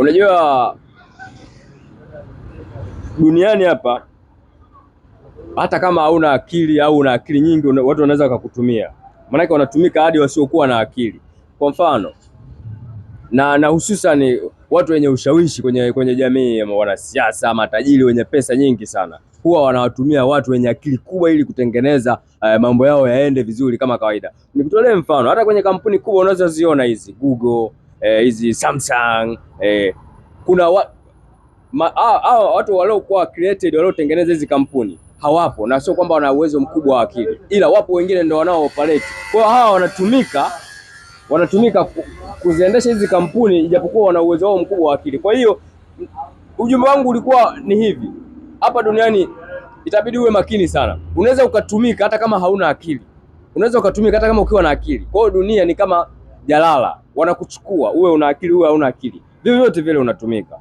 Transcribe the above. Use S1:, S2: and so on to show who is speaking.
S1: Unajua duniani hapa, hata kama hauna akili au una akili nyingi, watu wanaweza kukutumia. Maanake wanatumika hadi wasiokuwa na akili. Kwa mfano na hususan watu wenye ushawishi kwenye jamii, wanasiasa, matajiri wenye pesa nyingi sana, huwa wanawatumia watu wenye akili kubwa ili kutengeneza mambo yao yaende vizuri kama kawaida. Nikutolee mfano, hata kwenye kampuni kubwa unaweza ziona hizi Google, hizi Samsung, kuna watu waliokuwa created, waliotengeneza hizi kampuni hawapo, na sio kwamba wana uwezo mkubwa wa akili, ila wapo wengine ndio wanao operate. Kwa hiyo hawa wanatumika kuziendesha hizi kampuni, ijapokuwa wana uwezo wao mkubwa wa akili. Kwa hiyo ujumbe wangu ulikuwa ni hivi: hapa duniani itabidi uwe makini sana. Unaweza ukatumika hata kama hauna akili, unaweza ukatumika hata kama ukiwa na akili. Kwa hiyo dunia ni kama jalala, wanakuchukua uwe una akili uwe hauna akili, vyovyote vile unatumika.